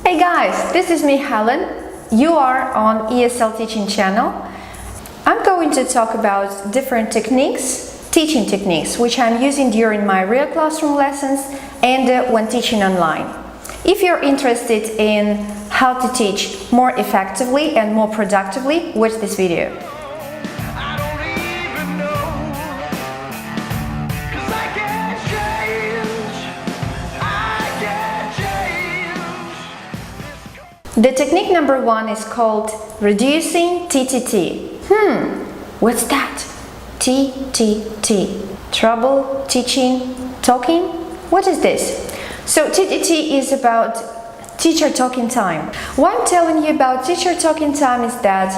Hey guys, this is me Helen. You are on ESL teaching channel. I'm going to talk about different techniques, teaching techniques, which I'm using during my real classroom lessons and when teaching online. If you're interested in how to teach more effectively and more productively, watch this video. The technique number one is called reducing TTT. What's that? TTT. Trouble, teaching, talking? What is this? So TTT is about teacher talking time. Why I'm telling you about teacher talking time is that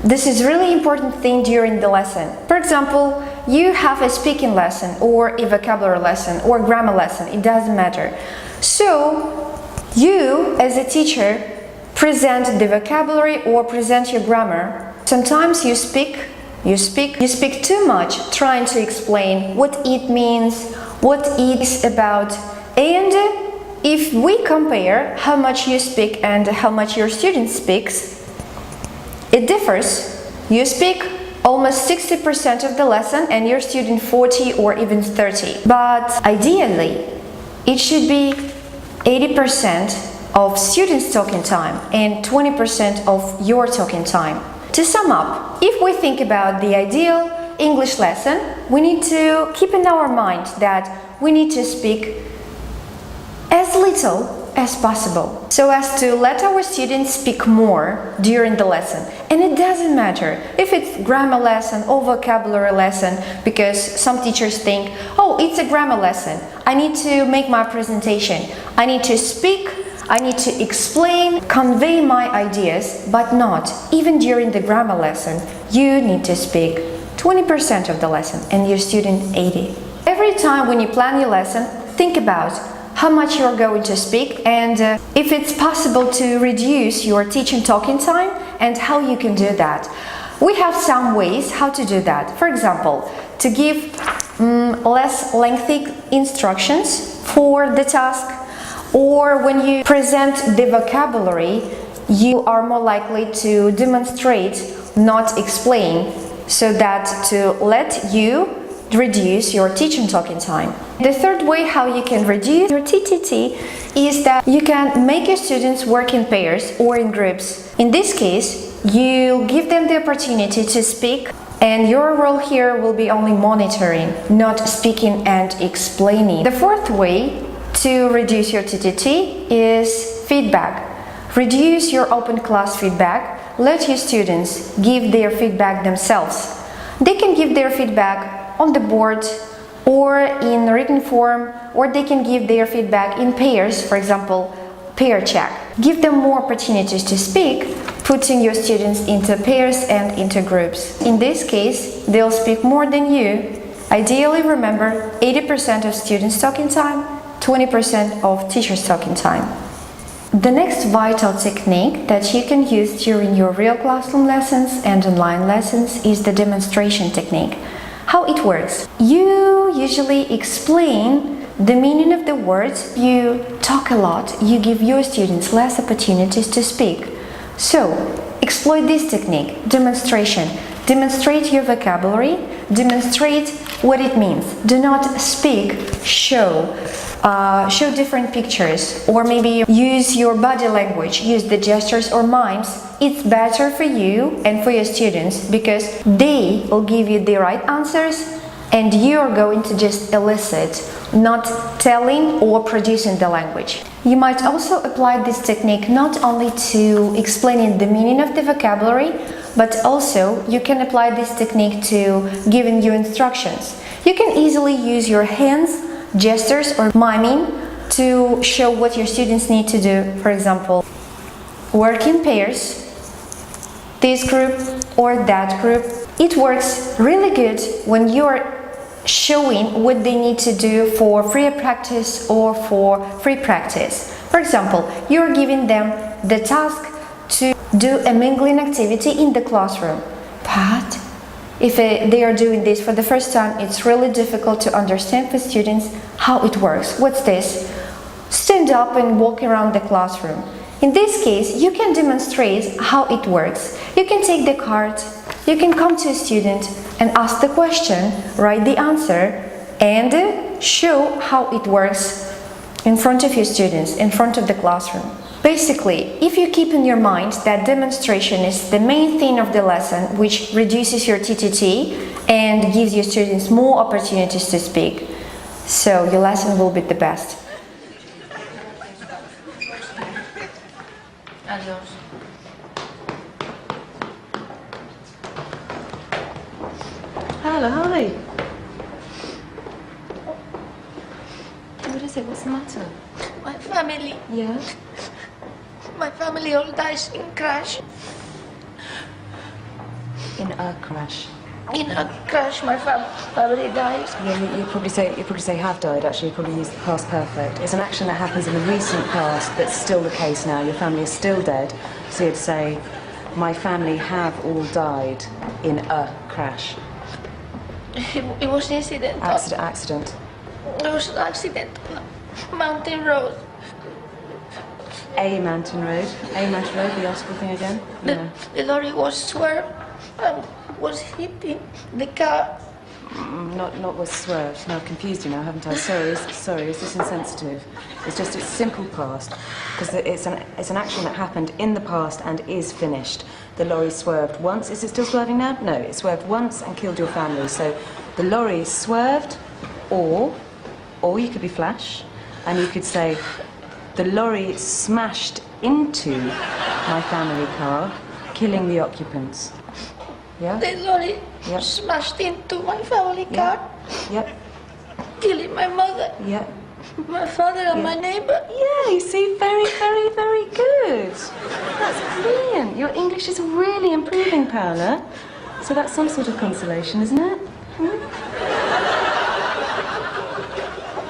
this is really important thing during the lesson. For example, you have a speaking lesson or a vocabulary lesson or grammar lesson, it doesn't matter. So you as a teacher present the vocabulary or present your grammar. Sometimes you speak too much, trying to explain what it means, what it is about. And if we compare how much you speak and how much your student speaks, it differs. You speak almost 60% of the lesson and your student 40 or even 30. But ideally, it should be 80% of students' talking time and 20% of your talking time. To sum up, if we think about the ideal English lesson, we need to keep in our mind that we need to speak as little as possible so as to let our students speak more during the lesson. And it doesn't matter if it's grammar lesson or vocabulary lesson, because some teachers think, oh, it's a grammar lesson, I need to make my presentation, I need to speak, I need to explain, convey my ideas, but not. Even during the grammar lesson, you need to speak 20% of the lesson and your student 80%. Every time when you plan your lesson, think about how much you're going to speak and if it's possible to reduce your teaching talking time and how you can do that. We have some ways how to do that. For example, to give less lengthy instructions for the task, or when you present the vocabulary, you are more likely to demonstrate, not explain, so that to let you reduce your teaching talking time. The third way how you can reduce your TTT is that you can make your students work in pairs or in groups. In this case, you give them the opportunity to speak, and your role here will be only monitoring, not speaking and explaining. The fourth way to reduce your TTT is feedback. Reduce your open class feedback. Let your students give their feedback themselves. They can give their feedback on the board or in written form, or they can give their feedback in pairs, for example, pair check. Give them more opportunities to speak, putting your students into pairs and into groups. In this case, they'll speak more than you. Ideally, remember 80% of students' talking time, 20% of teachers' talking time. The next vital technique that you can use during your real classroom lessons and online lessons is the demonstration technique. How it works? You usually explain the meaning of the words, you talk a lot, you give your students less opportunities to speak. So, exploit this technique, demonstration. Demonstrate your vocabulary, demonstrate what it means. Do not speak, show. Show different pictures, or maybe use your body language, use the gestures or mimes. It's better for you and for your students because they will give you the right answers and you're going to just elicit, not telling or producing the language. You might also apply this technique not only to explaining the meaning of the vocabulary, but also you can apply this technique to giving you instructions. You can easily use your hands, gestures or miming to show what your students need to do. For example, work in pairs, this group or that group. It works really good when you are showing what they need to do for free practice or for free practice. For example, you're giving them the task to do a mingling activity in the classroom, but if they are doing this for the first time, it's really difficult to understand for students how it works. What's this? Stand up and walk around the classroom. In this case, you can demonstrate how it works. You can take the card, you can come to a student and ask the question, write the answer, and show how it works in front of your students, in front of the classroom. Basically, if you keep in your mind that demonstration is the main thing of the lesson, which reduces your TTT and gives your students more opportunities to speak, so your lesson will be the best. Adios. Hello, hi. What is it? What's the matter? My family. Yeah? My family all dies in crash. In a crash. In a crash, my family dies. Yeah, you probably say have died. Actually, you probably use the past perfect. It's an action that happens in the recent past, that's still the case now. Your family is still dead. So you'd say, my family have all died in a crash. It was incident. Accident. It was an accident. Mountain road. A mountain road. The article thing again? No. The lorry was swerved and was hitting the car. Not was swerved. No, I've confused you now, haven't I? Sorry, is this insensitive? It's simple past. Because it's an action that happened in the past and is finished. The lorry swerved once. Is it still swerving now? No, it swerved once and killed your family. So the lorry swerved, or you could be flash, and you could say, the lorry smashed into my family car, killing the occupants. Yeah? The lorry Yep. smashed into my family car, Yep. killing my mother, Yep. my father, and my neighbor. Yeah, you see, very, very, very good. That's brilliant. Your English is really improving, Paola. So that's some sort of consolation, isn't it? Hmm?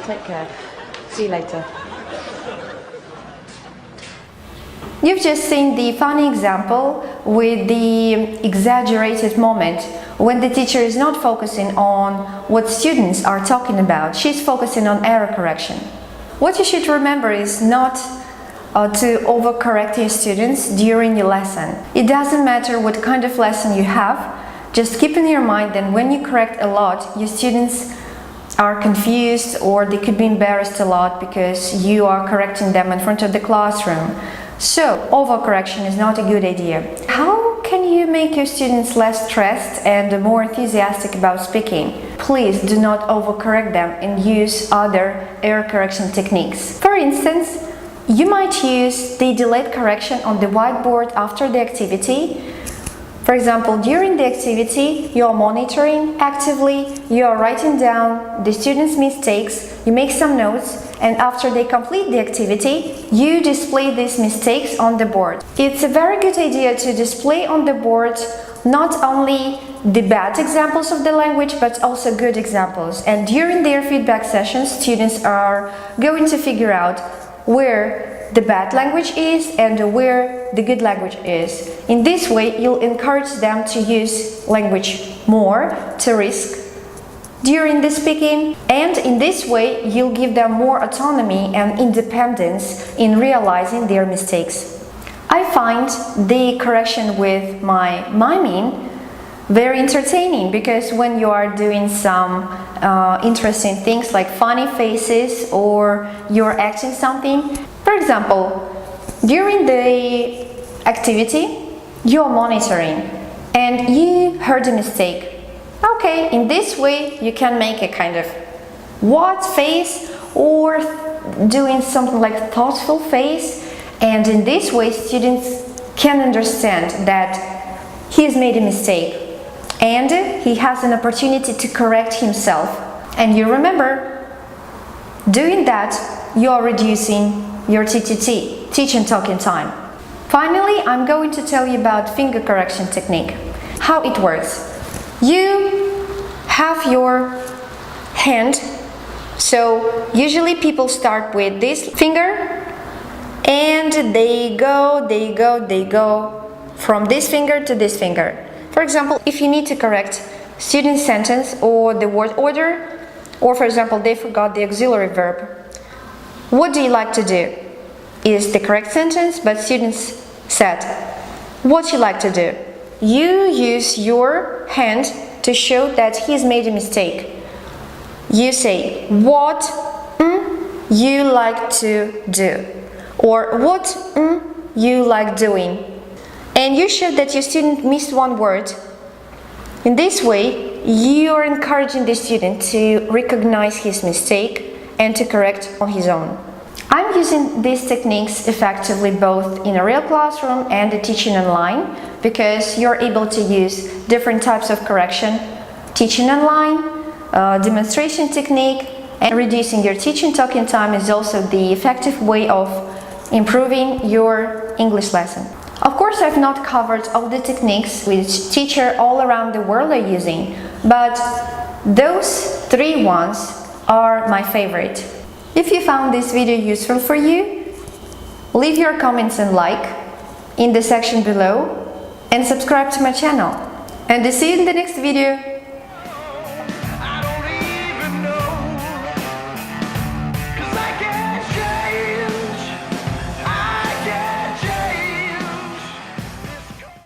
Take care. See you later. You've just seen the funny example with the exaggerated moment when the teacher is not focusing on what students are talking about. She's focusing on error correction. What you should remember is not to overcorrect your students during your lesson. It doesn't matter what kind of lesson you have, just keep in your mind that when you correct a lot, your students are confused or they could be embarrassed a lot because you are correcting them in front of the classroom. So, overcorrection is not a good idea. How can you make your students less stressed and more enthusiastic about speaking? Please do not overcorrect them and use other error correction techniques. For instance, you might use the delayed correction on the whiteboard after the activity. For example, during the activity, you are monitoring actively, you are writing down the students' mistakes, you make some notes, and after they complete the activity, you display these mistakes on the board. It's a very good idea to display on the board not only the bad examples of the language, but also good examples. And during their feedback sessions, students are going to figure out where the bad language is and where the good language is. In this way, you'll encourage them to use language more, to risk during the speaking, and in this way, you'll give them more autonomy and independence in realizing their mistakes. I find the correction with my miming very entertaining because when you are doing some interesting things like funny faces or you're acting something, for example, during the activity, you're monitoring and you heard a mistake. Okay, in this way, you can make a kind of what face or doing something like thoughtful face, and in this way, students can understand that he has made a mistake and he has an opportunity to correct himself. And you remember, doing that, you are reducing your TTT, teach and talking time. Finally, I'm going to tell you about finger correction technique, how it works. You have your hand, so usually people start with this finger and they go from this finger to this finger. For example, if you need to correct student sentence or the word order, or for example, they forgot the auxiliary verb, what do you like to do? is the correct sentence, but students said, what you like to do? You use your hand to show that he's made a mistake. You say, what you like to do? Or what you like doing? And you show that your student missed one word. In this way, you are encouraging the student to recognize his mistake and to correct on his own. I'm using these techniques effectively both in a real classroom and the teaching online because you're able to use different types of correction, teaching online, demonstration technique, and reducing your teaching talking time is also the effective way of improving your English lesson. Of course, I've not covered all the techniques which teachers all around the world are using, but those 3 ones are my favorite. If you found this video useful for you, leave your comments and like in the section below and subscribe to my channel. And see you in the next video.